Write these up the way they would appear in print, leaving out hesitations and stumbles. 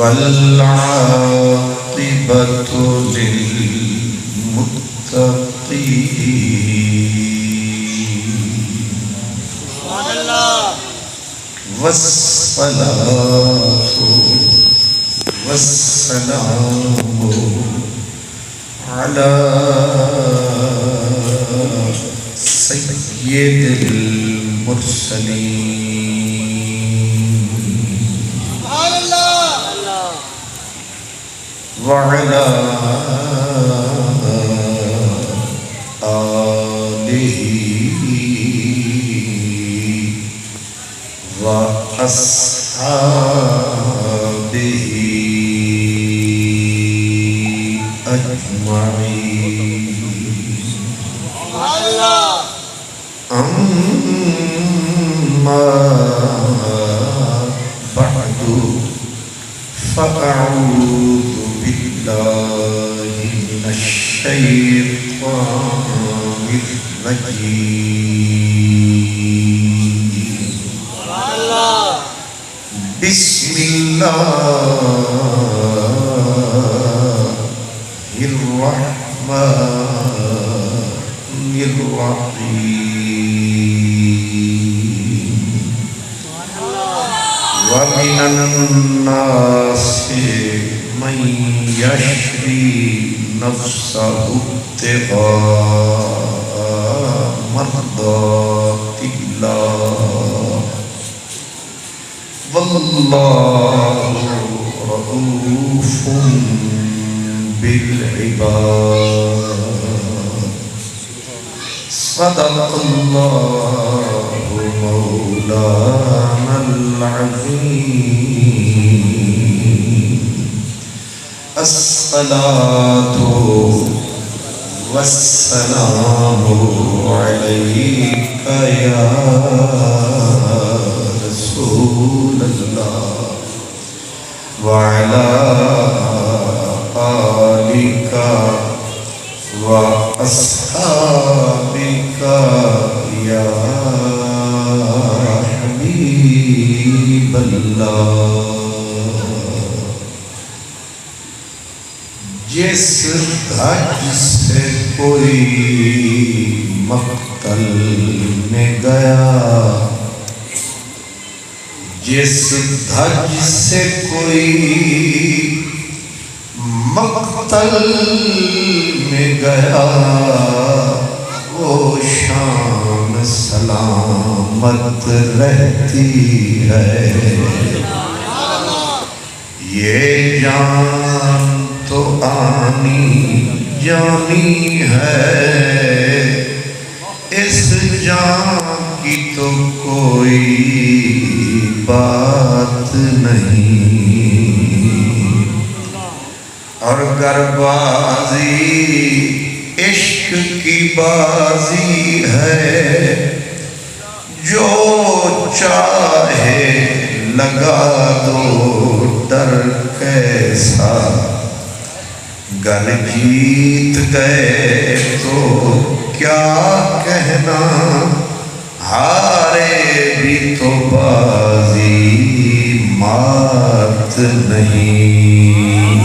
والعاقبة للمتقين والصلاة والسلام على سيد المرسلين وعلى آله وأصحابه أجمعين. أما بعد فأعوذ بالله من الشيطان الرجيم. بسم الله الرحمن الرحيم. ومن الناس من يشري نفسه ابتغاء مرضات الله والله رؤوف بالعباد. صدق الله مولانا العظيم. الصلاة والسلام عليك يا رسول الله وعلى آلك وأصحابك يا حبيب الله. جس دھج سے کوئی مقتل میں گیا، جس دھج سے کوئی مقتل میں گیا، وہ شان سلامت رہتی ہے. یہ جان تو آنی جانی ہے، اس جان کی تو کوئی بات نہیں. اور گر بازی عشق کی بازی ہے، جو چاہے لگا دو ڈر کیسا. گر جیت گئے تو کیا کہنا، ہارے بھی تو بازی مات نہیں.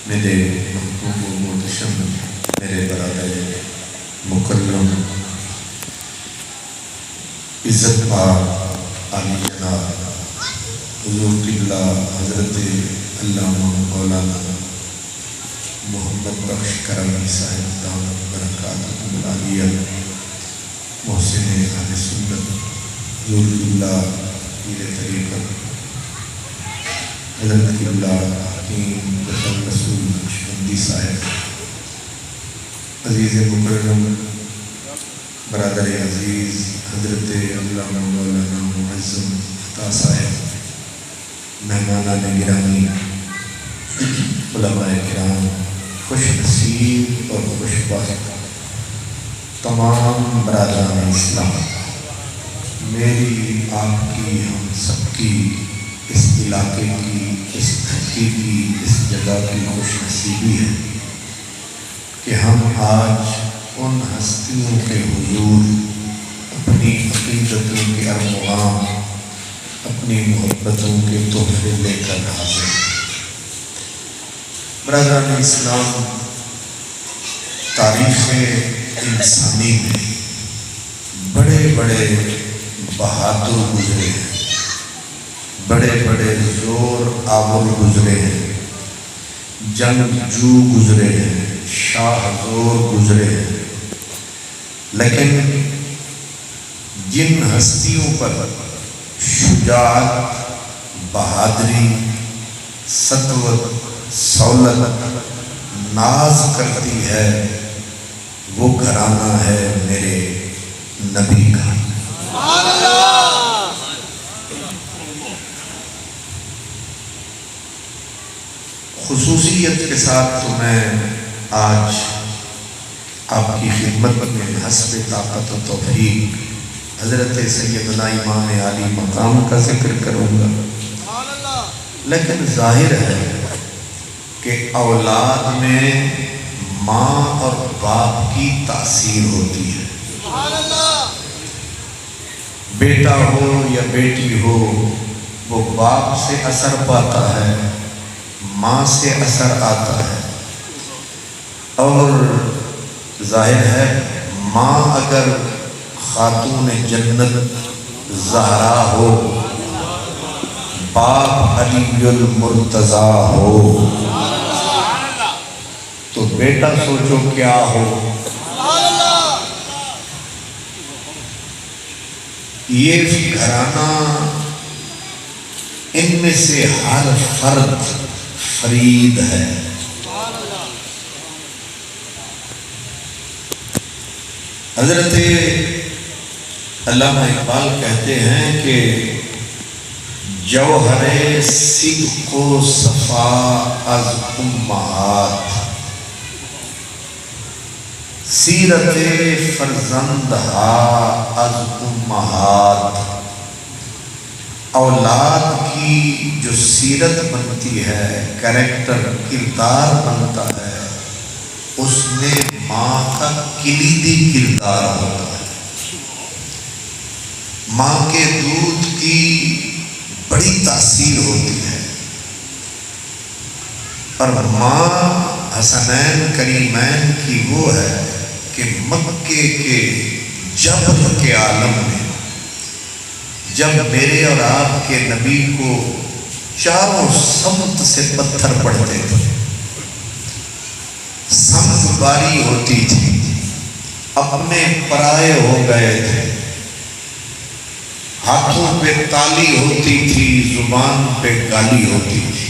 میرے محبوب و محتشم، میرے برادر مکرم، عزت پاک عالی جناب حضور قبلہ حضرت علامہ مولانا محمد بخش کرمی صاحب دامت برکاتہ العالیہ، محسن اہل سنت، حضور قبلہ پیر طریقت، حضرت قبلہ حکیم بطر رسول نقشبندی صاحب، عزیز مکرم برادر عزیز حضرت علامہ مولانا معظم عطا صاحب، مہمانان گرامی، علماء کرام، خوش نصیب اور خوش بخت تمام برادران اسلام، میری آپ کی ہم سب کی اس علاقے کی، اس دھرتی کی، اس جگہ کی خوش نصیبی ہے کہ ہم آج ان ہستیوں کے حضور اپنی عقیدتوں کے ارمغان اپنی محبتوں کے تحفے لے کر حاضر۔ برادران اسلام، تاریخ انسانی میں بڑے بڑے بہادر گزرے ہیں، بڑے بڑے زور آور گزرے ہیں، جنگجو گزرے ہیں، شاہ زور گزرے ہیں، لیکن جن ہستیوں پر شجاعت، بہادری، سطوت، سہولت ناز کرتی ہے، وہ گھرانہ ہے میرے نبی کا۔ خصوصیت کے ساتھ تو میں آج آپ کی خدمت میں حسب طاقت و توفیق حضرت سیدنا امام عالی مقام کا ذکر کروں گا، لیکن ظاہر ہے کہ اولاد میں ماں اور باپ کی تاثیر ہوتی ہے۔ بیٹا ہو یا بیٹی ہو، وہ باپ سے اثر پاتا ہے، ماں سے اثر آتا ہے، اور ظاہر ہے ماں اگر خاتون جنت زہرا ہو، باپ علی المرتضیٰ ہو، تو بیٹا سوچو کیا ہو۔ یہ گھرانہ، ان میں سے ہر فرد فرید ہے۔ حضرت علامہ اقبال کہتے ہیں کہ جوہر صدق و صفا از امہات، سیرت فرزندہا از امہات۔ اولاد کی جو سیرت بنتی ہے، کریکٹر، کردار بنتا ہے، اس میں ماں کا کلیدی کردار ہوتا ہے۔ ماں کے دودھ کی بڑی تاثیر ہوتی ہے، اور ماں حسنین کریمین کی وہ ہے کہ مکے کے جبر کے عالم میں جب میرے اور آپ کے نبی کو چاروں سمت سے پتھر پڑتے تھے، سمت باری ہوتی تھی، اپنے پرائے ہو گئے تھے، ہاتھوں پہ تالی ہوتی تھی، زبان پہ گالی ہوتی تھی،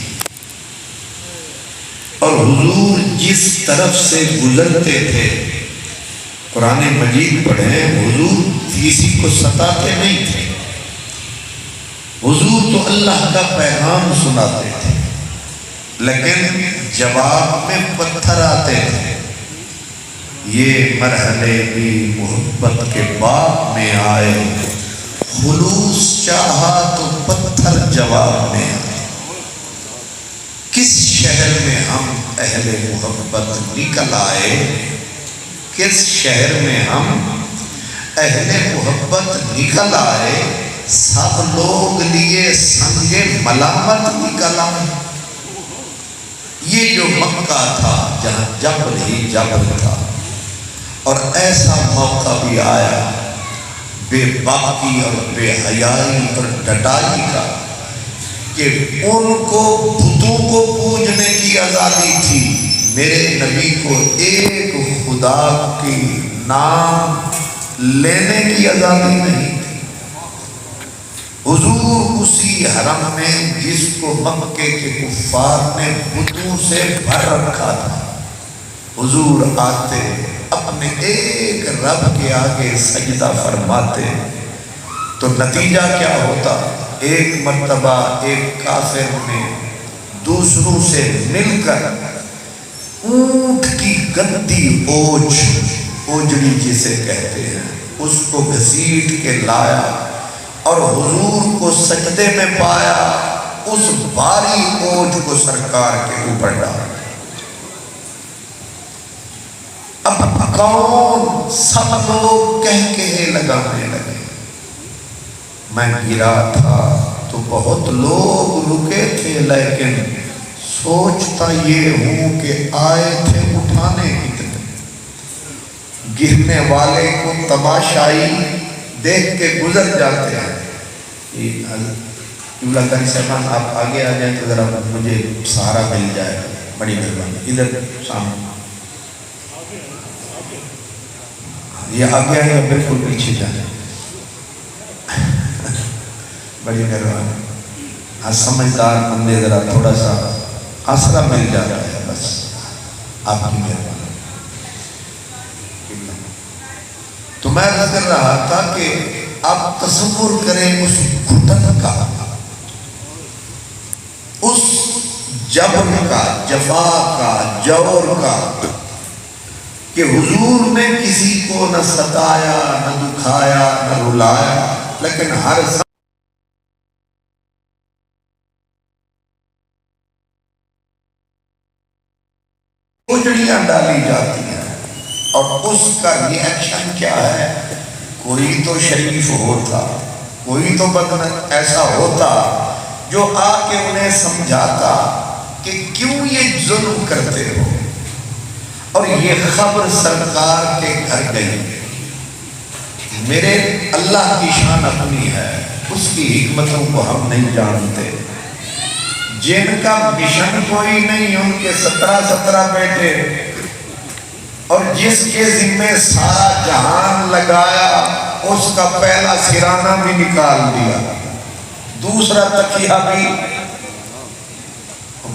اور حضور جس طرف سے گزرتے تھے، قرآن مجید پڑھیں، حضور کسی کو ستاتے نہیں تھے، حضور تو اللہ کا پیغام سناتے تھے، لیکن جواب میں پتھر آتے تھے۔ یہ مرحلے بھی محبت کے باب میں آئے، خلوص چاہا تو پتھر جواب میں آئے۔ کس شہر میں ہم اہل محبت نکل آئے، کس شہر میں ہم اہل محبت نکل آئے، سب لوگ لیے سنگ ملامت نکل آئے۔ یہ جو مکہ تھا جہاں جبر ہی جبر تھا، اور ایسا موقع بھی آیا بے باکی اور بے حیائی اور ڈٹائی کا کہ ان کو بتوں کو پوجنے کی آزادی تھی، میرے نبی کو ایک خدا کی نام لینے کی آزادی نہیں تھی۔ حضور اسی حرم میں جس کو مکے کے کفار نے بتوں سے بھر رکھا تھا، حضور آتے اپنے ایک رب کے آگے سجدہ فرماتے، تو نتیجہ کیا ہوتا؟ ایک مرتبہ ایک کافر نے دوسروں سے مل کر اونٹ کی گندی اوجڑی جسے کہتے ہیں، اس کو گھسیٹ کے لایا اور حضور کو سجدے میں پایا، اس باری اوج کو سرکار کے اوپر ڈالا۔ اب کون؟ سب لوگ کہہ لگانے لگے، میں گرا تھا تو تو بہت لوگ رکے تھے، لیکن سوچتا یہ ہوں کہ آئے تھے اٹھانے کتنے، گرنے والے کو تماشائی دیکھ کے گزر جاتے ہیں۔ جملہ قاری صاحبان آپ آگے آ جائیں تو ذرا مجھے سہارا مل جائے، بڑی مہربانی۔ ادھر سامنے یہ آگے آئے بالکل پیچھے جائیں، بڑی مہربانی۔ ہاں سمجھدار بندے ذرا تھوڑا سا آسرا مل جاتا ہے، بس آپ کی مہربانی۔ تو میں کر رہا تھا کہ آپ تصور کریں اس گھٹن کا، اس جبر کا، جفا کا، جور کا، کہ حضور نے کسی کو نہ ستایا، نہ دکھایا، نہ رلایا، لیکن ہر اجڑیاں ڈالی جاتی ہیں، اور اس کا ریئیکشن کیا ہے؟ کوئی تو شریف ہوتا، کوئی تو بدن ایسا ہوتا جو آ کے انہیں سمجھاتا کہ کیوں یہ ظلم کرتے ہو۔ اور یہ خبر سرکار کے گھر گئی۔ میرے اللہ کی شان اپنی ہے، اس کی حکمتوں کو ہم نہیں جانتے۔ جن کا مشن کوئی نہیں، ان کے 17 بیٹے، اور جس کے ذمہ سارا جہان لگایا اس کا پہلا سرانہ بھی نکال دیا، دوسرا تکیہ بھی۔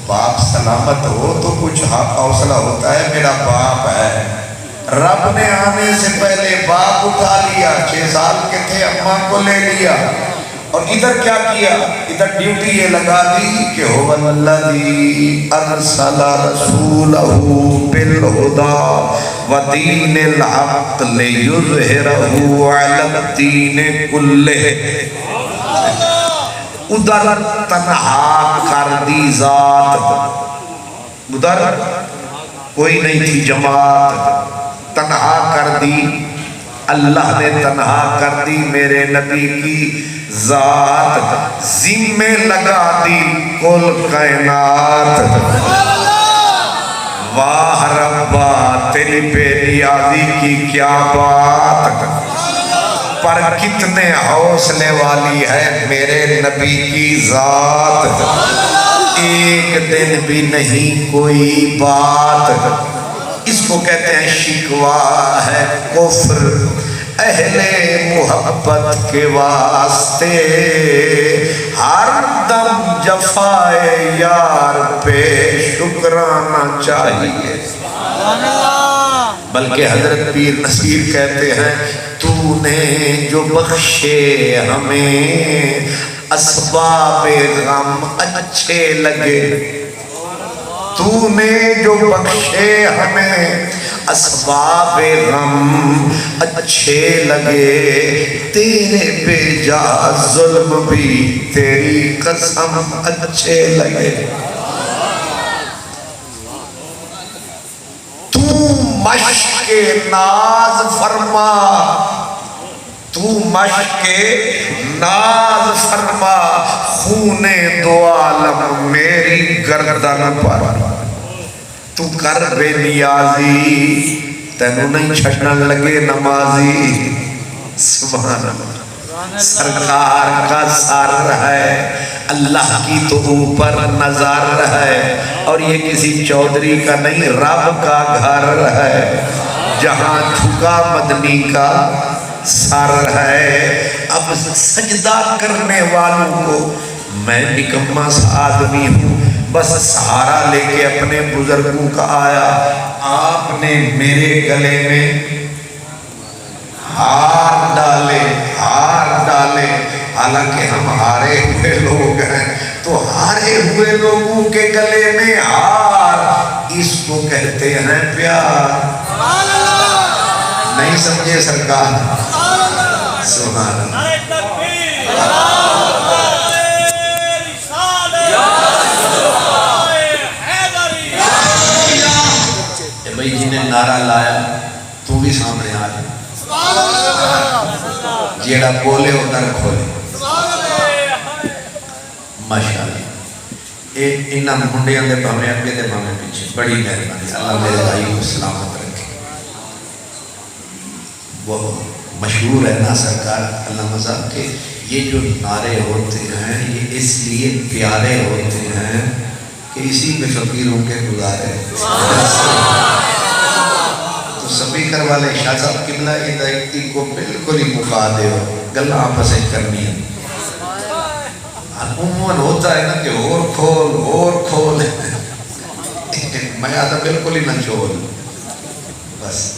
باپ سلامت ہو تو کچھ حوصلہ ہوتا ہے، میرا باپ ہے۔ رب نے آنے سے پہلے باپ اٹھا لیا، 6 سال کے تھے اماں کو لے لیا، اور ادھر کیا کیا؟ ادھر ڈیوٹی یہ لگا دی کہ هو الذی ارسل رسولہ بالہدی ودین الحق لیظہرہ علی الدین کلہ۔ ادھر تنہا کر دی ذات، ادھر کوئی نہیں تھی جماعت، تنہا کر دی اللہ نے، تنہا کر دی میرے نبی کی ذات، ذمہ لگا دی کل کائنات۔ واہ ربا تیری بے نیازی کی کیا بات، پر کتنے حوصلے والی ہے میرے نبی کی ذات۔ ایک دن بھی نہیں کوئی بات، اس کو کہتے ہیں شکوہ ہے کفر اہل محبت کے واسطے، ہر دم جفائے یار پہ شکرانہ چاہیے۔ بلکہ حضرت پیر نصیر کہتے ہیں تو نے جو بخشے ہمیں اسباب غم اچھے لگے، تو نے جو بخشے ہمیں اسباب غم اچھے لگے، تیرے بے جا ظلم بھی تیری قسم اچھے لگے۔ تو مشق ناز فرما، تو مشق ناز فرما، خون دو عالم میری گردن پر، تو کر بے نیازی، تینوں نہیں چھڑن لگے نمازی۔ سبحان اللہ، سرکار کا سر ہے، اللہ کی تو اوپر نظر ہے، اور یہ کسی چودھری کا نہیں رب کا گھر ہے، جہاں جھکا مدنی کا سر ہے۔ اب سجدہ کرنے والوں کو، میں نکمہ سا آدمی ہوں، بس سہارا لے کے اپنے بزرگوں کا آیا، آپ نے میرے گلے میں ہار ڈالے، ہار ڈالے، حالانکہ ہم ہارے ہوئے لوگ ہیں، تو ہارے ہوئے لوگوں کے گلے میں ہار، اس کو کہتے ہیں پیار۔ نہیں سمجھے سرکار؟ سبحان اللہ۔ بھائی جنہیں نعرہ لایا تو بھی سامنے آ جائے، جیڑا بولے وہ در کھولے۔ ماشاءاللہ انہاں منڈیاں دے بھامے اگے دے بھامے پیچھے بڑی مہربانی اللہ میرے بھائی کو سلامت رکھے وہ مشہور ہے نا سرکار علامہ صاحب کے یہ جو نعرے ہوتے ہیں یہ اس لیے پیارے ہوتے ہیں کہ اسی میں فقیروں کے گزارے تو سپیکر والے شاہ صاحب قبلہ ادائیتی کو بالکل ہی مکا دے ہو گلہ آپس ایک کرنی ہے عموماً ہوتا ہے نا کہ اور کھول میں آتا بالکل ہی نہ چھوڑ بس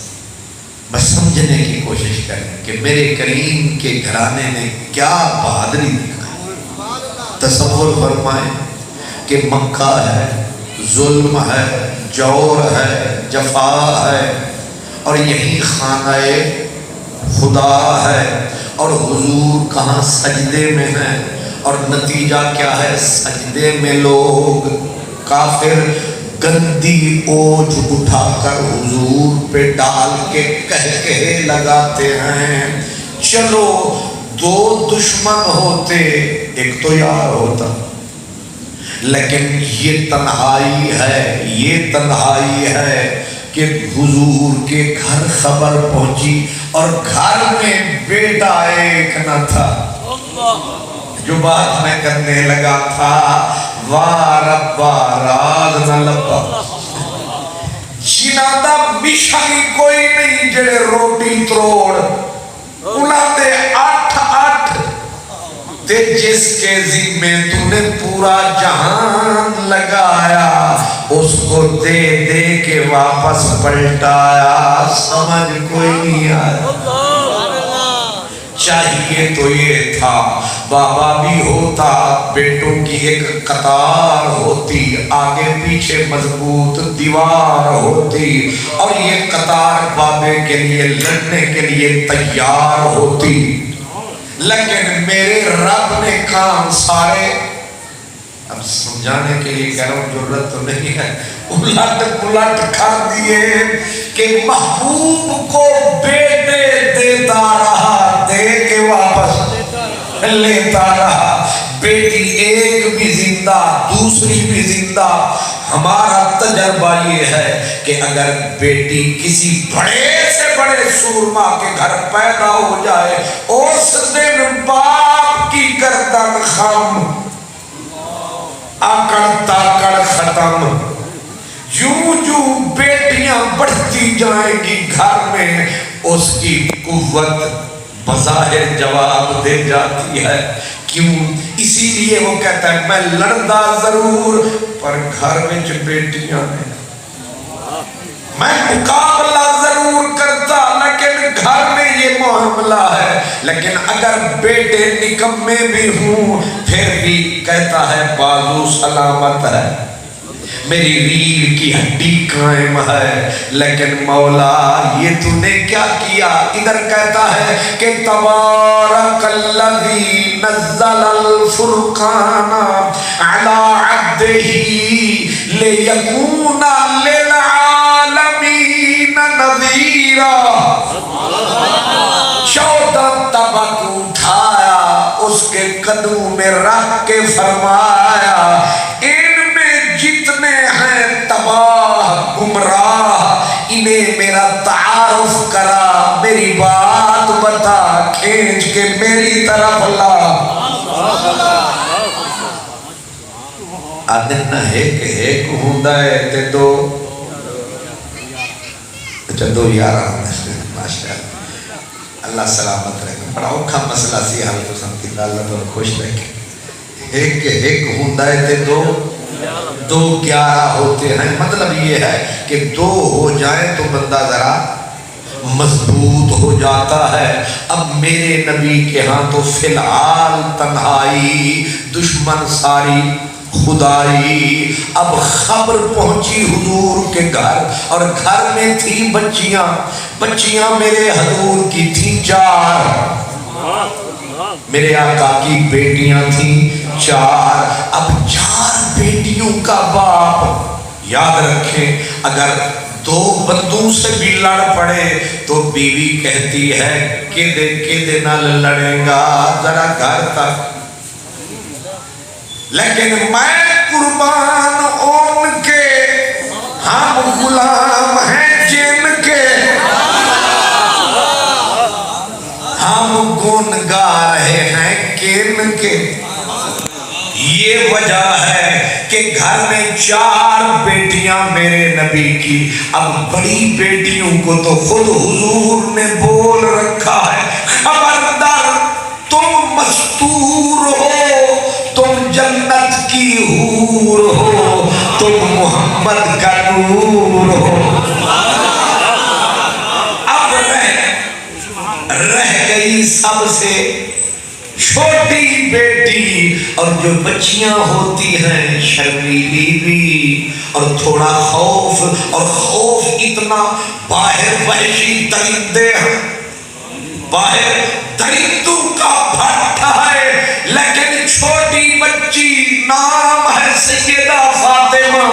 سمجھنے کی کوشش کریں کہ میرے کریم کے گھرانے نے کیا بہادری دکھائی تصور فرمائیں کہ مکہ ہے ظلم ہے جور ہے جفا ہے اور یہی خانہ خدا ہے اور حضور کہاں سجدے میں ہیں اور نتیجہ کیا ہے سجدے میں لوگ کافر گندی اوجھ اٹھا کر حضور پہ ڈال کے کہے لگاتے ہیں چلو دو دشمن ہوتے ایک تو یار ہوتا لیکن یہ تنہائی ہے کہ حضور کے گھر خبر پہنچی اور گھر میں بیٹا ایک نہ تھا جو بات میں کرنے لگا تھا ربا راز نہ لبا جنہ دا مشائی کوئی نہیں جڑے روٹی تروڑ انہاں دے 8 تے جس کے ذمے تو نے پورا جہان لگایا اس کو دے دے کے واپس پلٹایا سمجھ کوئی نہیں آیا چاہیے تو یہ تھا بابا بھی ہوتا بیٹوں کی ایک قطار ہوتی آگے پیچھے مضبوط دیوار ہوتی اور یہ قطار بابے کے لیے لڑنے کے لیے تیار ہوتی لیکن میرے رب نے کام سارے اب سمجھانے کے لیے کہہ رہا ہوں ضرورت تو نہیں ہے الٹ پلٹ کر دیے کہ محبوب کو بیٹے دیتا رہا دے کے واپس لیتا رہا بیٹی ایک بھی زندہ دوسری بھی زندہ ہمارا تجربہ یہ ہے کہ اگر بیٹی کسی بڑے سے بڑے سورما کے گھر پیدا ہو جائے اس دن باپ کی گردن خم آکڑ تاکڑ ختم جو بیٹیاں بڑھتی جائیں گی گھر میں اس کی قوت بظاہر جواب دے جاتی ہے کیوں اسی لیے وہ کہتا ہے میں لڑدا ضرور پر گھر میں جو بیٹیاں ہیں میں مقابلہ ضرور کرتا لیکن گھر میں یہ معاملہ ہے لیکن اگر بیٹے نکمے بھی ہوں پھر بھی کہتا ہے بازو سلامت ہے میری ریڑھ کی ہڈی قائم ہے لیکن مولا یہ تو نے کیا کیا ادھر کہتا ہے کہ تبارک الذی نزل الفرقان علی عبدہ لیکون للعالمین نذیرا 14 طبق اٹھایا اس کے قدموں میں رکھ کے فرمایا جتنے ہیں تباہ گمراہ انہیں میرا تعارف کرا میری بات بتا کھینچ کے میری طرف لا آدھن ایک ہوندہ ہے تے دو اچھا 2 یارہ ماشاءاللہ اللہ سلامت رہے بڑا اوکھا مسئلہ سی حال تو سمتی اللہ تو خوش رکھے ایک ہوندہ ہے تے 2 11 ہوتے ہیں مطلب یہ ہے کہ 2 ہو جائیں تو بندہ ذرا مضبوط ہو جاتا ہے اب میرے نبی کے ہاں تو فی الحال تنہائی دشمن ساری خدائی اب خبر پہنچی حضور کے گھر اور گھر میں تھی بچیاں میرے حضور کی تھی 4 میرے آقا کی بیٹیاں تھیں 4 اب 4 بیٹیوں کا باپ یاد رکھیں اگر 2 بندوں سے بھی لڑ پڑے تو بیوی کہتی ہے کہ دے نال لڑیں گا ذرا گھر تک لیکن میں قربان ان کے، ہم غلام ہیں جن کے، ہم گن گا رہے ہیں کن کے۔ یہ وجہ ہے کہ گھر میں 4 بیٹیاں میرے نبی کی، اب بڑی بیٹیوں کو تو خود حضور نے بول رکھا ہے، خبردار تم مستور ہو، تم جنت کی حور ہو، تم محمد کا نور ہو۔ اب رہ گئی سب سے چھوٹی بیٹی، اور جو بچیاں ہوتی ہیں شرمیلی بھی، اور تھوڑا خوف، اور خوف اتنا، باہر وحشی درندے ہیں، باہر درندوں کا بھٹا ہے، لیکن چھوٹی بچی نام ہے سیدہ فاطمہ،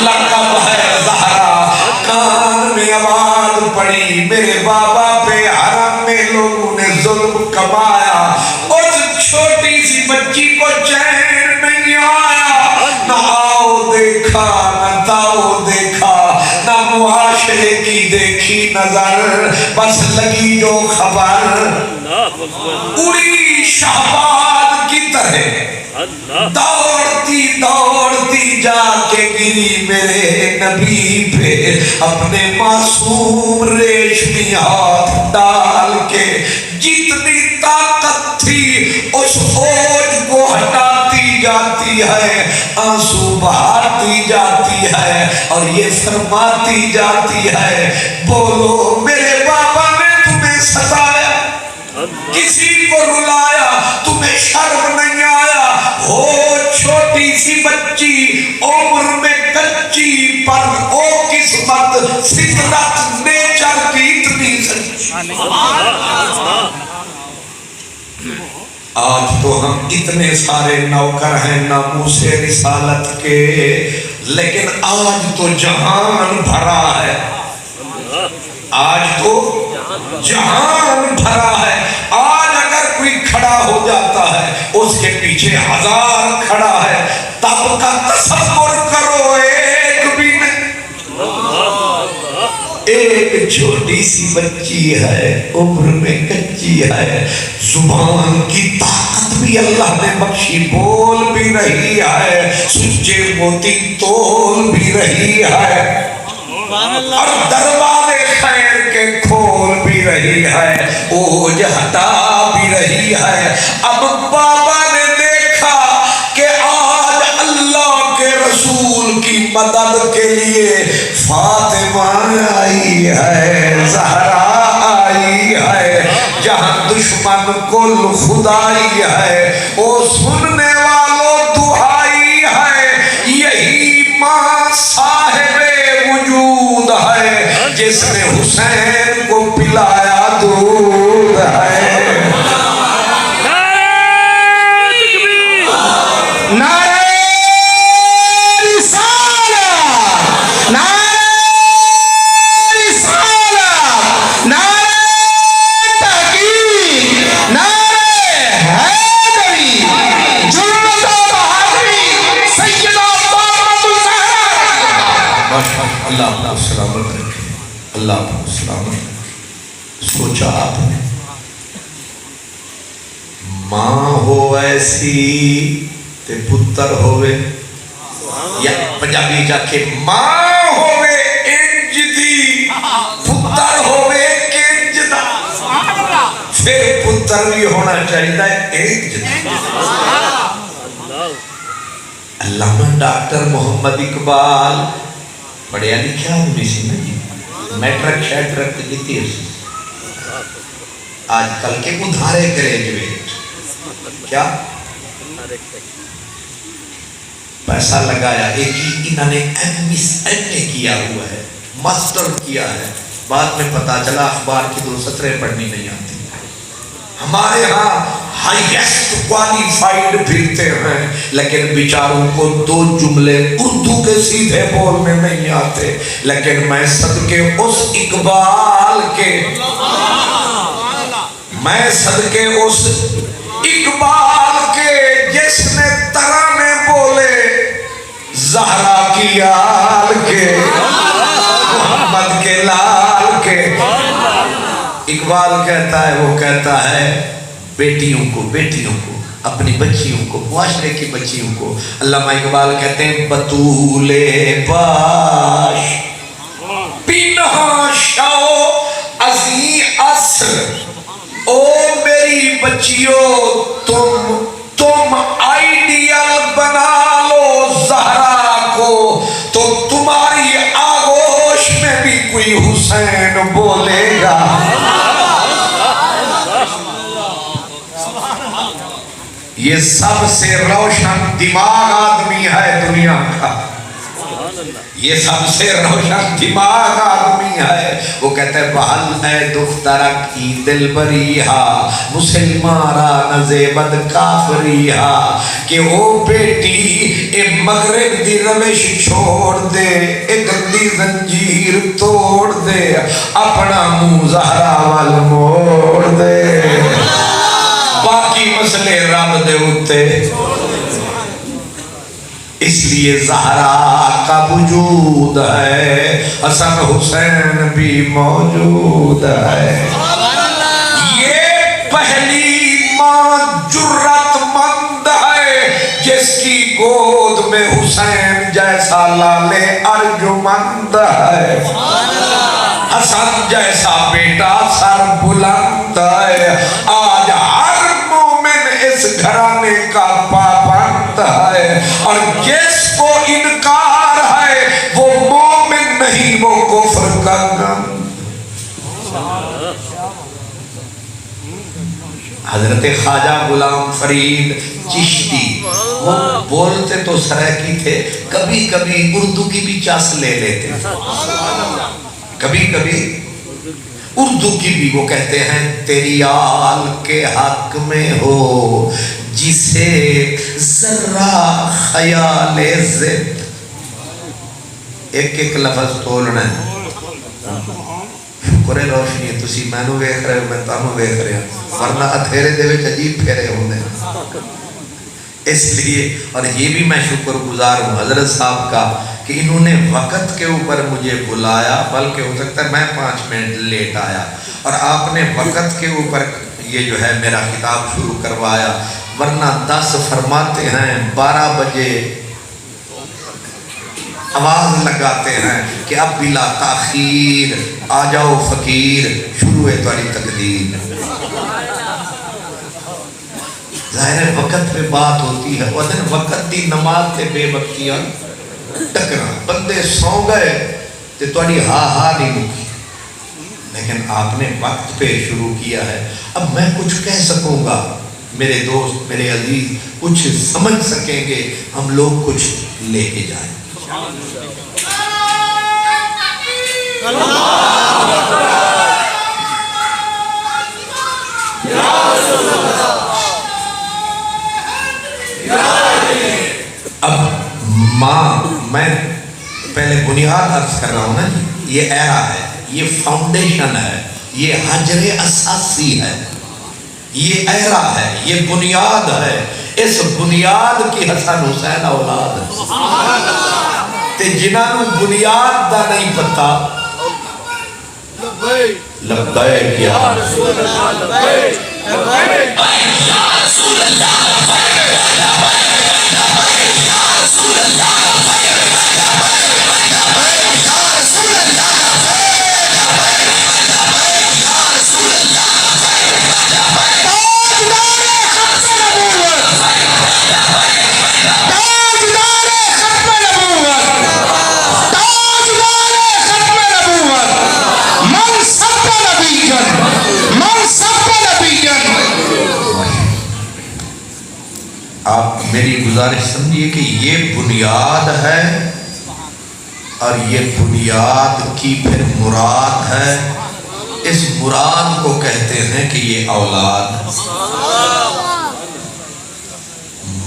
لقب ہے زہرا۔ کان میں آواز پڑی میرے بابا پہ حرم میں لوگوں نے ظلم کمایا، اس چھوٹی سی بچی کو چین نہیں آیا، نہ آؤ دیکھا نہ تاؤ دیکھا، نہ معاشرے کی دیکھی نظر، بس لگی جو خبر اڑی شہباد کی طرح، دوڑتی دوڑتی جا کے گری میرے نبی پہ، اپنے معصوم ریشمی ہاتھ ڈال کے، جتنی طاقت تھی اس فوج کو ہٹاتی جاتی ہے، آنسو بہاتی جاتی ہے، اور یہ فرماتی جاتی ہے، بولو میرے بابا نے تمہیں ستایا، کسی کو رلایا، تمہیں شرم نہیں آیا؟ ہو چھوٹی سی بچی، عمر میں کچی، پر او قسمت فطرت نیچر کی اتنی سچی۔ آج تو ہم اتنے سارے نوکر ہیں ناموس رسالت کے، لیکن آج تو جہان بھرا ہے، آج تو جہان بھرا ہے۔ آج اگر کوئی کھڑا ہو جاتا ہے اس کے پیچھے 1000 کھڑا ہے، تب کا تصور کرو ایک بھی نہیں۔ ایک چھوٹی سی بچی ہے، عمر میں کچی ہے، زبان کی طاقت بھی اللہ نے بخشی، بول بھی رہی ہے، سچے موتی تول بھی رہی ہے، اور دروازے خیر کے کھول بھی رہی ہے، اوج ہٹا بھی رہی ہے۔ اب بابا نے دیکھا کہ آج اللہ کے رسول کی مدد کے لیے فاطمہ آئی ہے، زہرا آئی ہے، جہاں دشمن کل خدائی ہے، او سننے والوں دعائی ہے، یہی ماں صاحب وجود ہے، جس نے حسین کو پلایا دودھ ہے۔ اللہ کو سلامت رکھے، اللہ کو سلامت رکھے۔ سوچا آپ نے ماں ہو ایسی تے پتر ہوئے، یا پنجابی جا کے ماں ہوئے انج دی، پتر ہوئے کنج دا، پھر پتر بھی ہونا چاہیے انج دا۔ علامہ ڈاکٹر محمد اقبال پڑھیا لکھا آدمی سی نہیں، میٹرک شیٹرک جیتی ہے، آج کل کے ادھارے گریجویٹ، کیا پیسہ لگایا، ایک ہی انہوں نے ایم اے کیا ہوا ہے، ماسٹر کیا ہے، بعد میں پتا چلا اخبار کی 2 سطریں پڑھنی نہیں آتی۔ ہمارے ہاں ہائیسٹ کوالیفائیڈ پھرتے ہیں، لیکن بیچاروں کو 2 جملے اردو کے سیدھے بولنے نہیں آتے۔ لیکن میں صدقے اس اقبال کے، میں صدقے اس اقبال کے جس نے ترانے زہرا کی آل کے محمد کے لال کے. اقبال کہتا ہے، وہ کہتا ہے بیٹیوں کو اپنی بچیوں کو، معاشرے کی بچیوں کو. علامہ اقبال کہتے ہیں بطول باش پنہاں شو ازیں عصر، او میری بچیوں تم آئیڈیل بنا لو زہرا کو، تو تمہاری آغوش میں بھی کوئی حسین بولے گا. یہ سب سے روشن دماغ آدمی ہے دنیا کا، یہ سب سے روشن دماغ آدمی ہے. وہ کہتے ہیں بحل اے دخترک ای دل بریہا مسلمارا نزیبد کافریہا، کہ او بیٹی اے مغرب دی روش چھوڑ دے، اے گندی زنجیر توڑ دے، اپنا منہ زہرا وال موڑ دے. باقی مسئلے رب دے ہوتے. اس لیے زہرا کا وجود ہے، حسن حسین بھی موجود ہے. یہ پہلی ماں جرت مند ہے جس کی گود میں حسین جیسا لالے ارجمند ہے. حسن جیسا بیٹا سر بلند ہے. آج ہر مومن اس گھرانے کا پابند ہے، اور جس کو انکار ہے وہ مومن نہیں، وہ کفر کا گم. حضرت خواجہ غلام فرید چشتی وہ بولتے تو سرائکی تھے، کبھی کبھی اردو کی بھی چاس لے لیتے، کبھی کبھی اردو کی بھی. وہ کہتے ہیں تیری آل کے حق میں ہو جسے ذرہ خیال ضد. ایک لفظ تولنا ہے. شکر ہے روشنی ہے تسی میں نو ویکھ رہے ہو، میں تانوں ویکھ رہا ہوں، ورنہ اتھیرے دے وچ عجیب پھیرے ہوندے. اس لیے اور یہ بھی میں شکر گزار ہوں حضرت صاحب کا کہ انہوں نے وقت کے اوپر مجھے بلایا، بلکہ ہو سکتا ہے میں 5 منٹ لیٹ آیا، اور آپ نے وقت کے اوپر یہ جو ہے میرا خطاب شروع کروایا. ورنہ 10 فرماتے ہیں 12 بجے آواز لگاتے ہیں کہ اب بلا تاخیر آ جاؤ فقیر، شروع ہے تمہاری تقدیر. ظاہر ہے وقت پہ بات ہوتی ہے. وہ دن وقت دی نماز تے بے وقتیاں ٹکرا، بندے سو گئے تے تمہاری ہا نہیں مکی، لیکن آپ نے وقت پہ شروع کیا ہے. اب میں کچھ کہہ سکوں گا، میرے دوست میرے عزیز کچھ سمجھ سکیں گے، ہم لوگ کچھ لے کے جائیں. اب میں پہلے بنیاد عرض کر رہا ہوں نا جی، یہ ایرا ہے، یہ فاؤنڈیشن ہے، یہ حجر اساسی ہے، یہ ایرا ہے، یہ بنیاد ہے. اس بنیاد کی حسن حسین اولاد ہے. تے جنہوں بنیاد دا نہیں پتا لبیک یا رسول اللہ، لبیک یا رسول اللہ، آپ میری گزارش سمجھیے کہ یہ بنیاد ہے، اور یہ بنیاد کی پھر مراد ہے. اس مراد کو کہتے ہیں کہ یہ اولاد.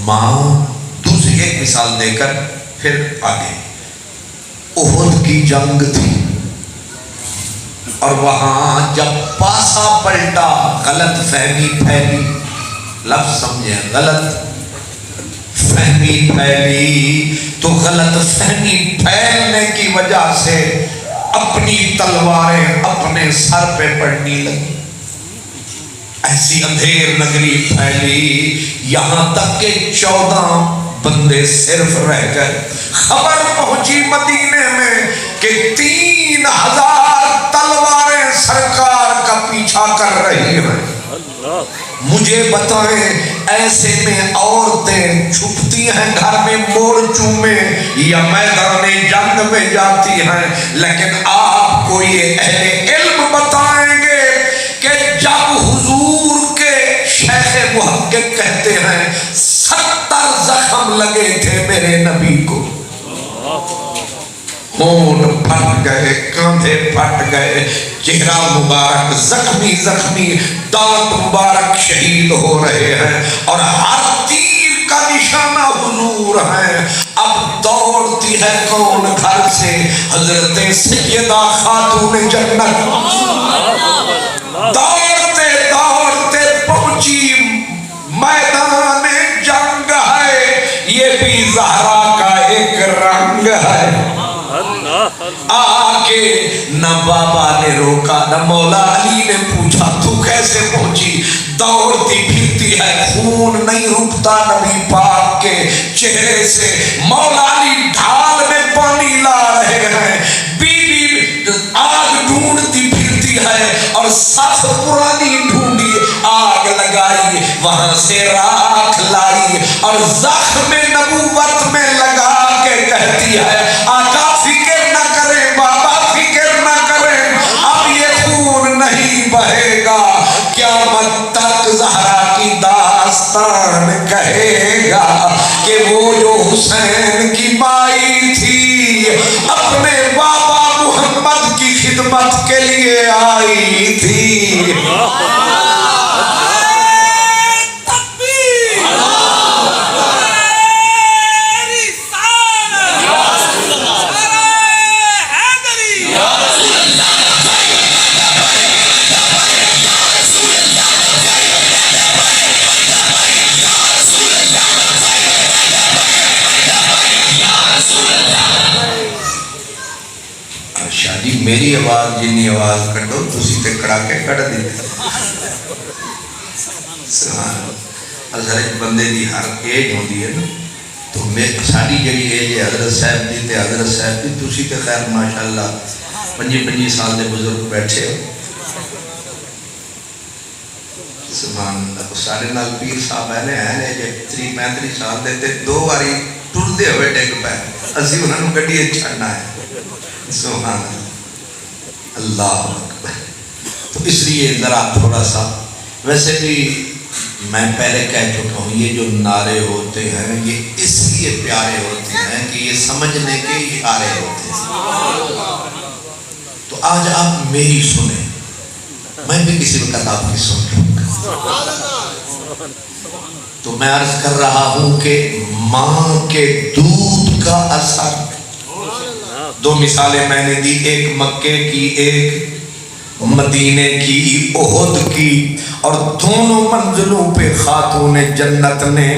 ماں دوسری ایک مثال دے کر پھر آگے. احد کی جنگ تھی، اور وہاں جب پاسا پلٹا، غلط فہمی پھیلی، لفظ سمجھیں غلط فہمی پھیلی، تو غلط فہمی پھیلنے کی وجہ سے اپنی تلواریں اپنے سر پہ پڑنی لگی. ایسی اندھیر نگری پھیلی یہاں تک کہ 14 بندے صرف رہ گئے. خبر پہنچی مدینے میں کہ 3000 تلواریں سرکار کا پیچھا کر رہی ہیں. مجھے بتائیں ایسے میں عورتیں چھپتی ہیں گھر میں مورچوں میں یا میدان جنگ میں جاتی ہیں، لیکن آپ کو یہ اہل علم بتائیں گے کہ جب حضور کے شیخ محقق کہتے ہیں 70 زخم لگے تھے میرے نبی کو، ہونٹ پھٹ گئے، کاندھے پھٹ گئے، چہرہ مبارک زخمی زخمی، دانت مبارک شہید ہو رہے ہیں اور ہر تیر کا نشانہ حضور ہے. اب دوڑتی ہے کون گھر سے؟ حضرت سیدہ خاتون جنت دوڑتے دوڑتے پہنچی. میدان جنگ ہے، یہ بھی زہرا کا ایک رنگ ہے. آگے نہ بابا نے روکا نہ مولا علی نے پوچھا تو کیسے پہنچی؟ دوڑتی پھرتی ہے، خون نہیں رکتا نبی پاک کے چہرے سے. مولا علی ڈھال میں پانی لا رہے ہیں، بی بی آگ ڈھونڈتی پھرتی ہے اور صف پرانی ڈھونڈی، آگ لگائی، وہاں سے راکھ لائی اور زخم نبوت میں لگا کے کہتی ہے آقا فکر نہ کریں، بابا فکر نہ کریں، اب یہ خون نہیں بہے گا. قیامت تک زہرا کی داستان کہے گا کہ وہ جو حسین کی مائی تھی اپنے بابا محمد کی خدمت کے لیے آئی تھی. میری آواز جنی آواز کٹو تسی تے کڑا کے کٹ دیتے. حضرت بندے دی ہر ایج ہوندی ہے نا، تو ساری جڑی ایج ہے حضرت صاحب دی تے حضرت صاحب دی، تسی تے خیر ماشاءاللہ 25 سال دے بزرگ بیٹھے ہو. سبحان اللہ. سارے نال پیر صاحب ہیں جے 35 سال دے تے 2 باری ٹردے ہوئے ڈگ پے، اسی انہاں نوں گڈی چھڑنا ہے. سبحان اللہ اللہ اکبر. تو اس لیے ذرا تھوڑا سا، ویسے بھی میں پہلے کہہ چکا ہوں یہ جو نعرے ہوتے ہیں یہ اس لیے پیارے ہوتے ہیں کہ یہ سمجھنے کے اشارے ہوتے ہیں. تو آج آپ میری سنیں، میں بھی کسی وقت آپ کی سن لوں گا. تو میں عرض کر رہا ہوں کہ ماں کے دودھ کا اثر، 2 مثالیں میں نے دی، ایک مکے کی ایک مدینے کی احد کی، اور دونوں منزلوں پہ خاتون جنت نے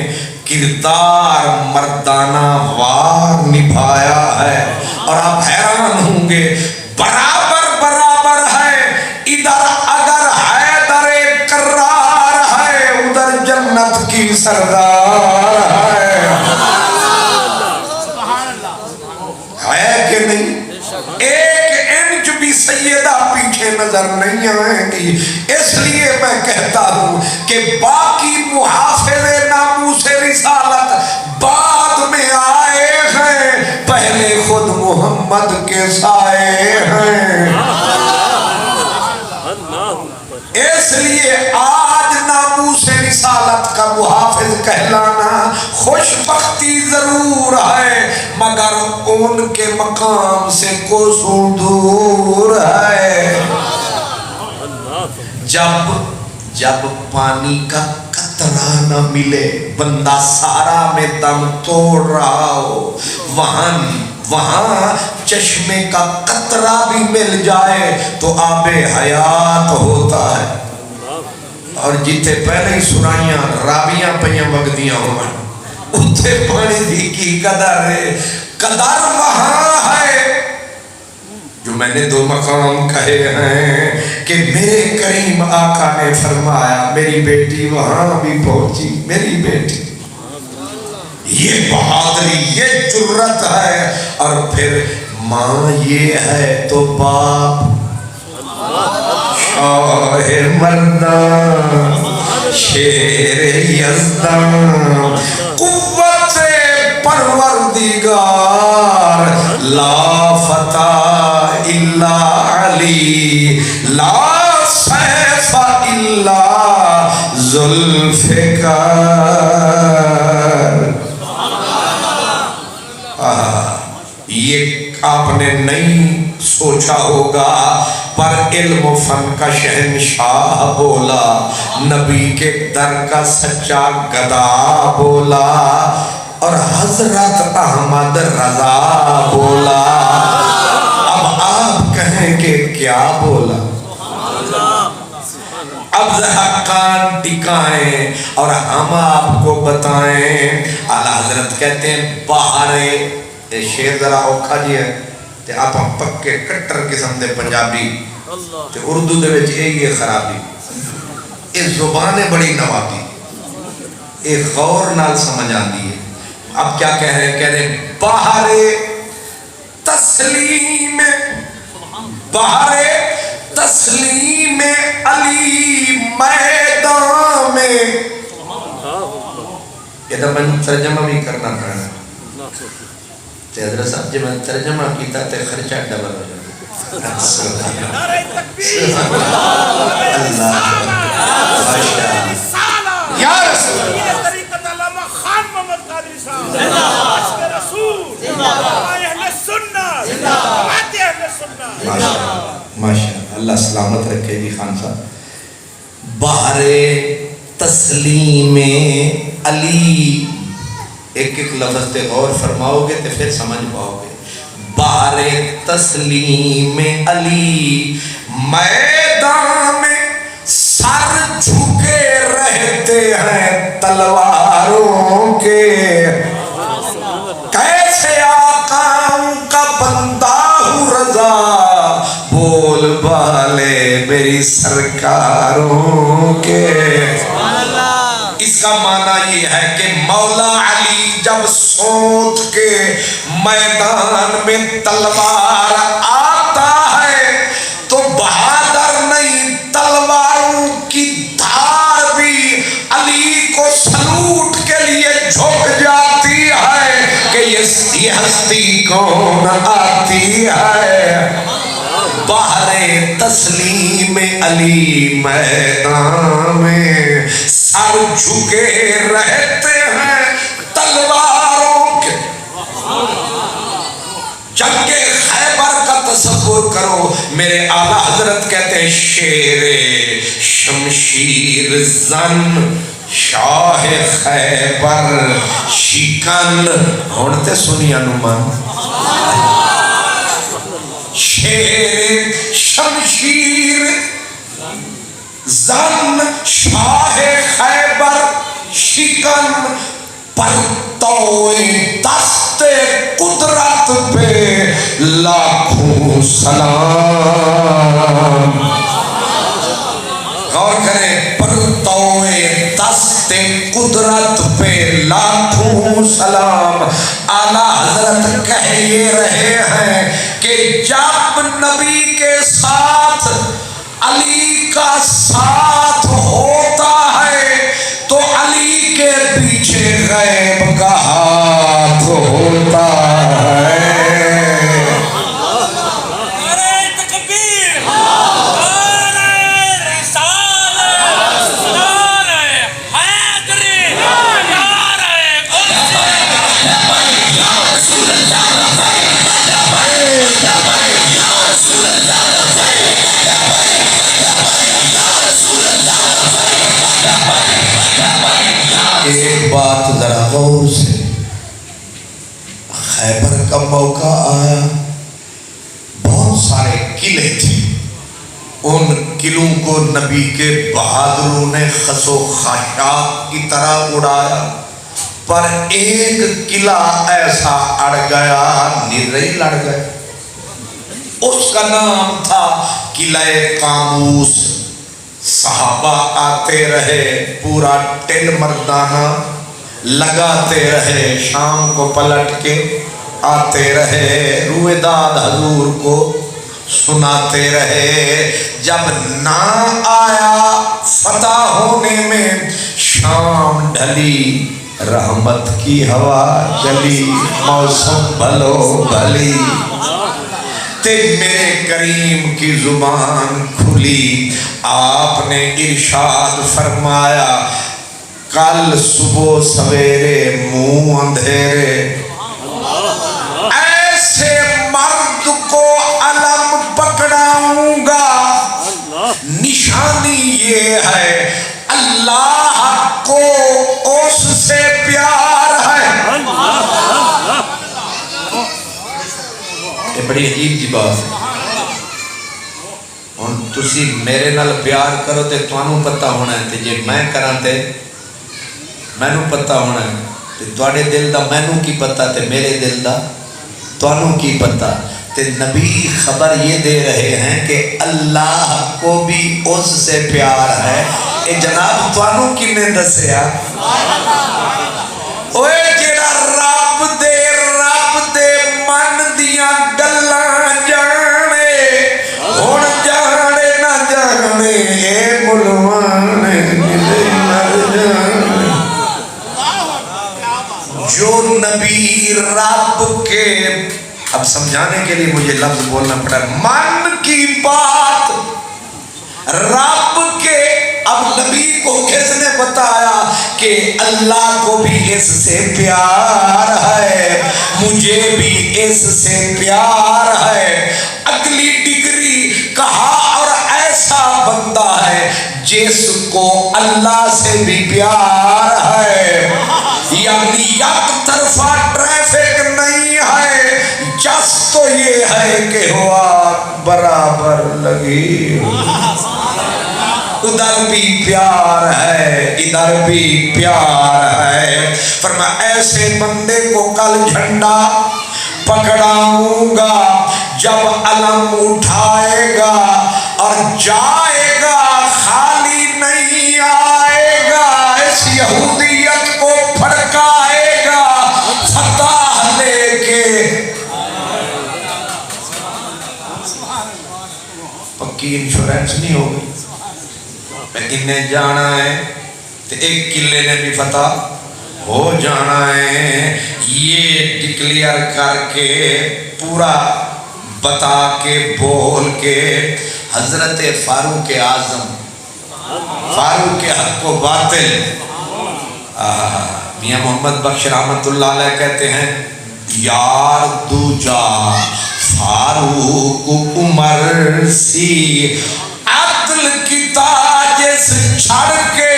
کردار مردانہ وار نبھایا ہے. اور آپ حیران ہوں گے برابر برابر ہے، ادھر اگر حیدر کرار ہے ادھر جنت کی سردار ہے کہ نہیں؟ ایک انچ بھی سیدہ پیچھے نظر نہیں آئیں گی. اس لیے میں کہتا ہوں کہ باقی محافظ ناموس رسالت بعد میں آئے ہیں، پہلے خود محمد کے سائے ہیں. اس لیے آج ناموس رسالت کا محافظ کہلانا خوش بختی ضرور ہے، مگر ان کے مقام سے کوسوں دور ہے. جب پانی کا قطرہ نہ ملے، بندہ سارا میں دم توڑ رہا ہو، وہاں چشمے کا قطرہ بھی مل جائے تو آب حیات ہوتا ہے. اور جتے پہلے ہی سنائیاں راویاں پہیاں وگدیاں ہوئے اتھے پانی دی کی قدر ہے، قدر وہاں ہے جو میں نے دو مقام کہے ہیں کہ میرے کریم آقا نے فرمایا میری بیٹی وہاں بھی پہنچی، میری بیٹی، یہ بہادری، یہ جرت ہے، اور پھر ماں یہ ہے تو باپ شاہ مردان شیر یزدان قوت پروردگار لا فتح الا علی لا سیف الا ذوالفقار۔ یہ آپ نے نہیں سوچا ہوگا پر علم و فن کا شہنشاہ بولا، نبی کے در کا سچا گدا بولا، اور حضرت احمد رضا بولا۔ اب آپ کہیں کہ کیا بولا؟ اب ذرا کان ٹکائیں اور ہم آپ کو بتائیں۔ اعلیٰ حضرت کہتے ہیں باہرے، یہ شیر ذرا اوکھا جی ہے تے آپ پکے کٹر قسم دے پنجابی تے اردو دے وچ یہ خرابی، یہ زبان بڑی نوابی، یہ غور نال سمجھ آتی ہے۔ اب کیا کہہ رہے ہیں باہرے تسلیم، باہرے تسلیم علی میدان میں، یہ تو میں ترجمہ بھی کرنا پڑنا تے حضرت صاحب جب میں ترجمہ کیتا تے خرچہ ڈبل ہو جاتا۔ اللہ یا رسول اللہ طریقت علامہ خان محمد قادری صاحب عشق رسول اہل سنت اہل سنت۔ ماشاءاللہ، اللہ سلامت رکھے جی خان صاحب۔ بہر تسلیم علی، ایک ایک لفظ تے غور فرماؤ گے تے پھر سمجھ پاؤ گے۔ بہر تسلیم علی میدان میں سر جھکے رہتے ہیں تلواروں کے، کیسے آقا کا بندہ ہوں رضا بول بالے میری سرکاروں کے۔ اس کا معنی یہ ہے کہ مولا علی جب سونت کے میدان میں تلوار آتا ہے تو بہادر نہیں، تلواروں کی دھار بھی علی کو سلوٹ کے لیے جھک جاتی ہے کہ یہ ہستی کون آتی ہے۔ بہر تسلیم علی میدان میں سر جھکے رہتے ہیں تلواروں کے۔ جنگ خیبر کا تصور کرو، میرے اعلیٰ حضرت کہتے ہیں شیر شمشیر زن شاہ خیبر شکن، ہوڑتے سنی انمان، شیر شمشیر زن شاہ خیبر شکن، پرتوئے دست قدرت پہ لاکھوں سلام۔ غور کریں، پرتوئے دست قدرت پہ لاکھوں سلام۔ اعلیٰ حضرت کہہ یہ رہے ہیں کہ جب نبی کے ساتھ علی کا ساتھ ہوتا ہے تو علی کے پیچھے غیب کا ہاتھ ہوتا ہے۔ ایک بات ذرا غور سے، خیبر کا موقع آیا، بہت سارے قلعے تھے، ان قلعوں کو نبی کے بہادروں نے خس و خاشاک کی طرح اڑایا، پر ایک قلعہ ایسا اڑ گیا، نرئی لڑ گئے، اس کا نام تھا قلعہ قاموس۔ صحابہ آتے رہے، پورا ٹل مردانہ لگاتے رہے، شام کو پلٹ کے آتے رہے، رویداد حضور کو سناتے رہے۔ جب نہ آیا فتح ہونے میں، شام ڈھلی، رحمت کی ہوا چلی، موسم بھلو بھلی، تے میرے کریم کی زبان کھلی۔ آپ نے ارشاد فرمایا، کل صبح سویرے منہ اندھیرے ایسے مرد کو علم پکڑاؤں گا، نشانی یہ ہے اللہ کو اس سے پیار ہے۔ یہ بڑی عجیب جی بات ہے۔ ہن تسی میرے نال پیار کرو تے تانوں پتہ ہونا ہے، تے جے میں کراں تے مینوں پتہ ہونا ہے، تے تواڈے دل دا مینوں کی پتہ تے میرے دل دا تانوں کی پتہ۔ تے نبی خبر یہ دے رہے ہیں کہ اللہ کو بھی اس سے پیار ہے۔ اے جناب تانوں کنے دسیا؟ اوے جیڑا رب دے من دیاں گلاں جانے، ہن جانے نہ جانے، اے ملوانے جو نبی رب کے، اب سمجھانے کے لیے مجھے لفظ بولنا پڑا، من کی بات رب کے، اب نبی کو کس نے بتایا کہ اللہ کو بھی اس سے پیار ہے، مجھے بھی اس سے پیار ہے۔ اگلی ڈگری کہا، اور ایسا بندہ ہے جس کو اللہ سے بھی پیار ہے، یعنی یک طرفہ ٹریفک نہیں ہے، جس تو یہ ہے کہ ہوا برابر لگی، ادھر بھی پیار ہے ادھر بھی پیار ہے۔ فرمایا ایسے بندے کو کل جھنڈا پکڑاؤں گا، جب علم اٹھائے گا اور جائے گا، خالی نہیں آئے گا، اس یہودیت کو پھڑکائے گا، فتح لے کے۔ پکی انشورنس نہیں ہوگی، انہیں جانا ہے تو ایک قلعے نے بھی فتح ہو جانا ہے۔ یہ ڈکلیئر کر کے پورا بتا کے بول کے حضرت فاروق اعظم، فاروق حق و باطل، میاں محمد بخش رحمت اللہ علیہ کہتے ہیں، یار دوجا فاروق عمر سی، عدل کی تاجس چھڑ کے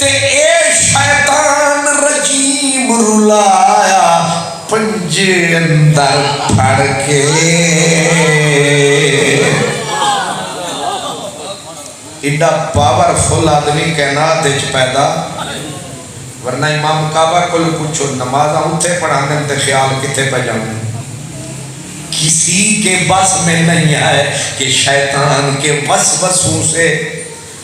تے اے شیطان رجیم رلایا، پنجے اندر پھڑ کے۔ ایڈا پاورفل آدمی کائنات وچ پیدا، ورنہ امام کعبہ کو پوچھو نمازاں اتھے پڑھانے تے خیال کتے پہ جاؤں، کسی کے بس میں نہیں ہے کہ شیطان کے وسوسوں سے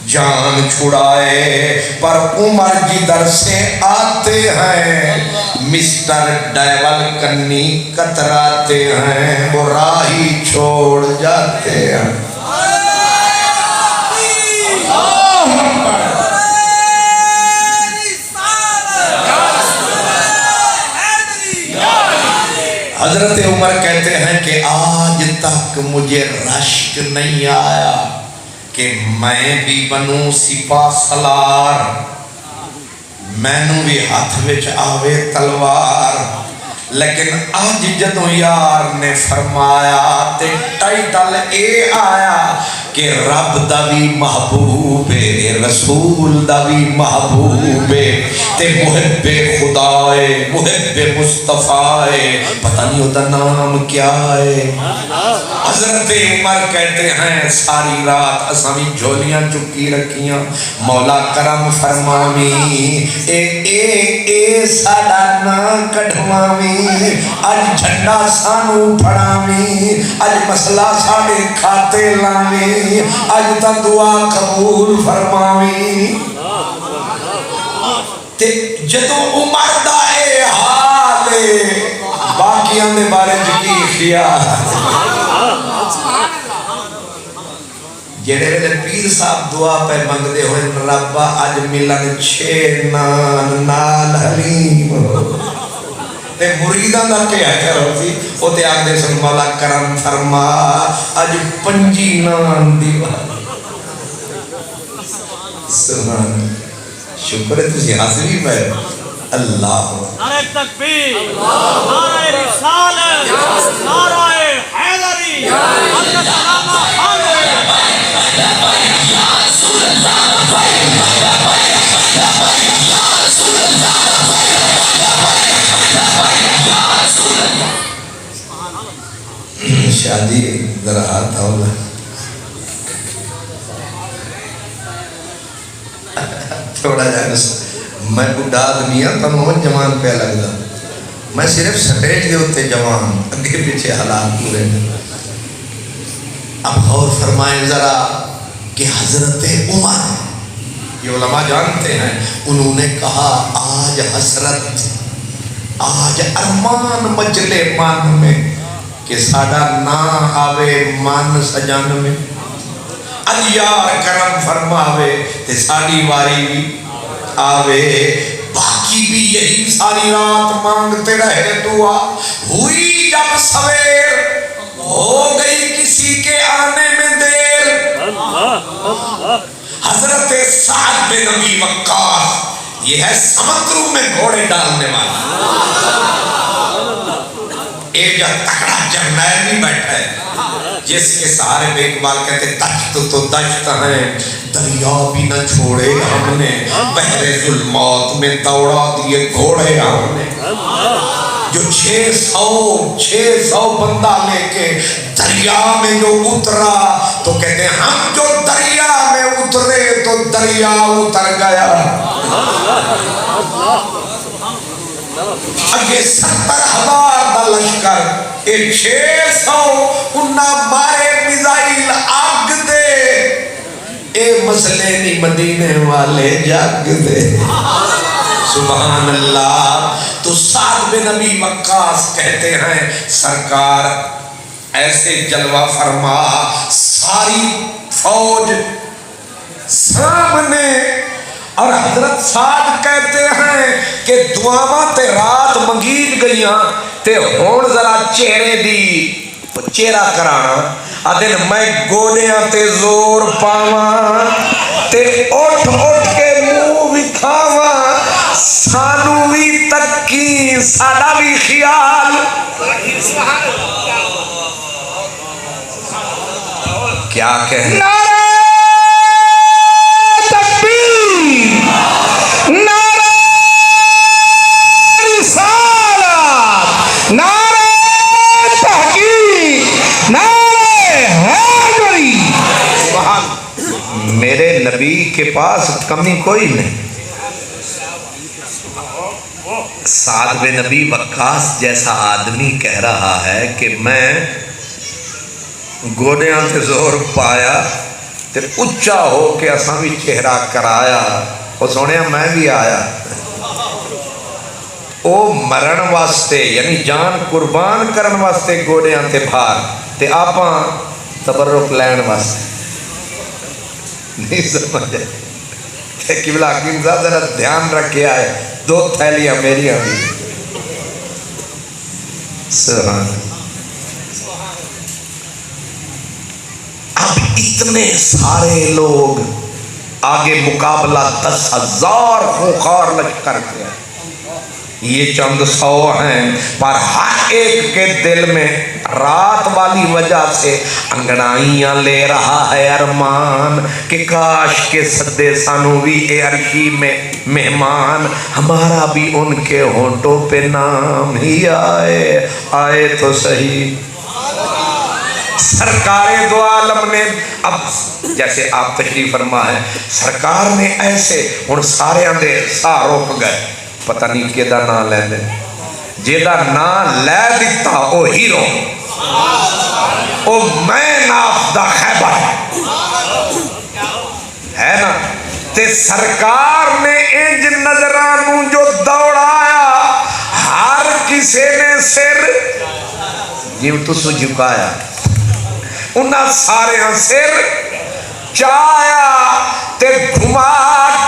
جان چھڑائے۔ پر عمر جدھر سے آتے ہیں، مسٹر ڈیول کنی کتراتے ہیں، وہ راہی چھوڑ جاتے ہیں۔ حضرت عمر کہتے ہیں کہ آج تک مجھے رشک نہیں آیا کہ میں بھی بنوں سپاہ سالار، مینوں بھی ہاتھ وچ آوے تلوار، لیکن آج جدوں یار نے فرمایا تے ٹائٹل اے آیا، کہ رب دا بھی محبوب ہے، رسول دا بھی محبوب ہے، تے محب خدا ہے، محب مصطفیٰ ہے، پتہ نہیں ہوتا نام کیا ہے۔ حضرت عمر کہتے ہیں ساری رات اسامی جھولیاں چکی رکھیاں، مولا کرم فرماویں اے ساڈا نا کڈھواویں، اج جھنڈا سانو پھڑاویں، اج مسئلہ ساڈے کھاتے لاویں، اج تا دعا قبول فرماویں۔ تے جدو عمر دا اے حال باقیاں دے بارے کی خیال، جڑے ویلے پیر صاحب دعا پہ منگدے ہوئے ربا اج ملن چھ نان نال حلیم، تے مریداں دا کیا کرو سی او تے آکھدے سن مولا کرم فرما اج 5 نان دیوار۔ سبحان شکر ہے تسی حاضری میں اللہ نعرہ تکبیر، نعرہ رسالت، نعرہ حیدری، اللہ سلام شادی ذرا ہاتھ ہوگا تھوڑا جانا میں بڑھا دنیا تنہوں جوان پہ لگتا، میں صرف سٹیج دے ہوتے جوان اگے پیچھے حالات پورے ہیں۔ اب غور فرمائیں ذرا کہ حضرت عمر، یہ علماء جانتے ہیں، انہوں نے کہا آج حسرت، آج ارمان مجلے من میں کہ ساڑا نا آوے من سجن میں، اج یار کرم فرماوے تے ساڑی واری بھی آوے۔ باقی بھی یہی ساری رات مانگتے رہے دعا، ہوئی جب سویر ہو گئی کسی کے آنے میں دیر۔ حضرت سعد بن ابی وقاص، یہ ہے سمندروں میں گھوڑے ڈالنے والا، ایک تکڑا جرنیل بھی بیٹھا ہے جس کے سہارے بے اقبال کہتے دشت تو دشت ہیں، دریا بھی نہ چھوڑے ہم نے، بحر ظلمات میں دوڑا دیے گھوڑے ہم نے۔ جو 600 بندہ لے کے دریا میں جو اترا تو کہتے ہیں ہم جو دریا میں اترے تو دریا اتر گیا۔ اگے 70,000 دا لشکر، اے 600 انہا مارے میزائل آگ دے، اے مسئلے نہیں مدینے والے جاگ دے۔ سبحان اللہ۔ تو سعد بن ابی وقاص کہتے ہیں سرکار ایسے جلوہ فرما، ساری فوج سامنے، اور حضرت سعد کہتے ہیں کہ دعاواں تے رات منگید گئیاں تے ہون ذرا چہرے دی چہرہ کرانا، آدھن میں گولیاں تے زور پاواں تے اٹھ اٹھ کے منہ وکھاواں، سانو بھی تکی ساڈا بھی خیال۔ کیا کہنا میرے نبی کے پاس کمی کوئی نہیں۔ سعد بن ابی وقاص جیسا آدمی کہہ رہا ہے کہ میں گوڑیاں تے زور پایا تے اچھا ہو کے اساں بھی چہرہ کرایا، وہ سونے میں بھی آیا، او مرن واسطے یعنی جان قربان کرن واسطے گوڑیاں تے بھار تے آپاں تبرک لین واسطے نہیں سمجھے۔ قبلہ حکیم صاحب ذرا دھیان رکھے آئے، 2 تھیلیاں میریاں بھی۔ سبحان اب اتنے سارے لوگ آگے مقابلہ 10,000 خوخار لشکر کے ہیں، یہ چند 100 ہیں، پر ہر ایک کے دل میں رات والی وجہ سے انگڑائیاں لے رہا ہے ارمان کہ کاش کے صدے سانو بھی اے عرشی میں مہمان، ہمارا بھی ان کے ہونٹوں پہ نام ہی آئے، آئے تو صحیح۔ سرکار دو عالم نے اب جیسے آپ تشریف فرما ہے، سرکار نے ایسے ہن سارے اندے سا روک گئے، پتہ نہیں کیدا نام لے دے، جیدا نام لے دیتا او hero, O main of the خیبر ہے نا۔ تے سرکار نے انج نظرانوں جو دوڑایا، ہر کسی نے سر جیوں تسو جھکایا، انہاں سارے سر چایا تے گھما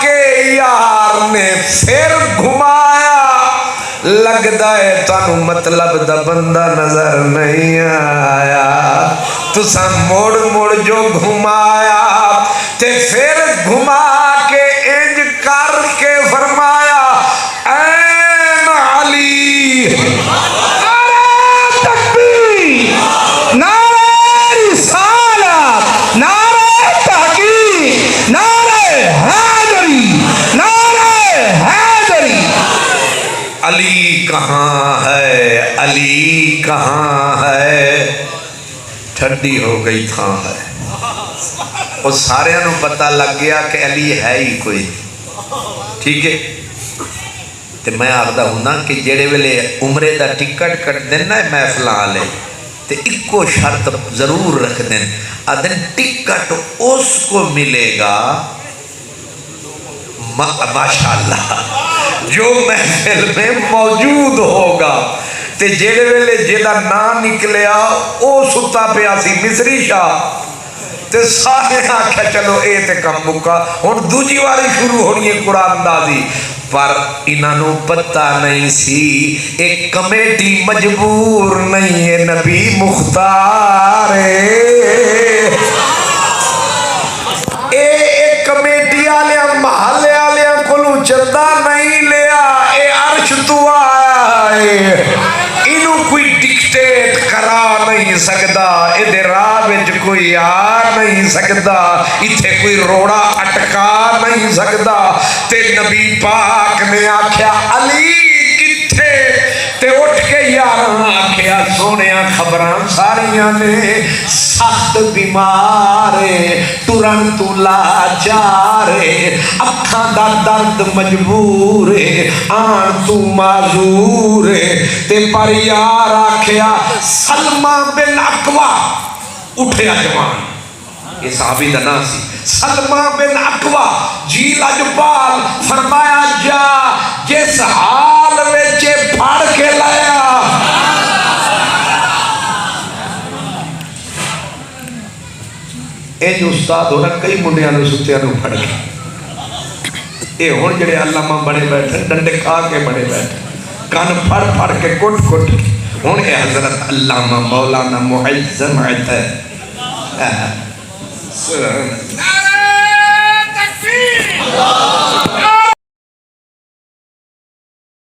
کے یار نے پھر گھمایا، لگدا ہے تانوں مطلب دا بندہ نظر نہیں آیا، تساں موڑ موڑ جو گھمایا تے پھر گھما کے انج کر کے فرمایا این علی، نعرہ تکبیر، نعرہ رسالت، نعرہ تحقیق، نعرہ حیدری، نعرہ حیدری۔ علی کہاں ہے، علی کہاں ہے، ٹھنڈی ہو گئی تھاں ہے، اور سارے انہوں پتہ لگ گیا کہ علی ہے ہی کوئی، ٹھیک ہے۔ تے میں آگدہ ہوں نا کہ جیڑے ویلے عمرے دا ٹکٹ کٹ دینا ہے محفل آلے تے ایک کو شرط ضرور رکھ دیں، آدھن ٹکٹ اس کو ملے گا ماشاءاللہ جو محفل میں موجود ہوگا، تے جیڑے ویلے جیدہ نہ نکلیا او ستا پہ آسی مصری شاہ تے سارے آکھا چلو اے تے کم مکا، ہون دوجی واری شروع ہونی ہے قرآن دازی، پر انہوں پتہ نہیں سی ایک کمیٹی مجبور نہیں ہے، نبی مختار ایک کمیٹی آلیاں محلے آلیاں کلو چردہ نہیں لیا، اے عرش تو آیا ہے، انہوں کوئی ڈکٹیٹ کرا نہیں سکتا، ادھے راہ وچ کوئی آ نہیں سکتا، اتھے کوئی روڑا اٹکا نہیں سکتا، تے نبی پاک نے آکھیا علی کتھے، تے اٹھ کے یاران آکھیا سونیاں خبران ساریاں نے سخت بیمارے، ترن تو لاچارے، اکھاں دا درد مجبورے، آن تو معذورے، تے پر یار آکھیا سلمہ بن اقوہ اٹھیا جوان، یہ صحابی دا نام سی، سلمہ بن اقوہ جی لجبال، فرمایا جا جس حال وچے پھڑ کے لایا، اے جو استاد ہونا کئی منڈیاں نے ستیاں نے پھڑ کے، اے ہون جڑے علامہ بڑے بیٹھے ڈنڈے کھا کے بڑے بیٹھے، کان پھڑ پھڑ کے کٹ کٹ کے، ہون اے حضرت علامہ مولانا محزم عطا نعرہ تکبیر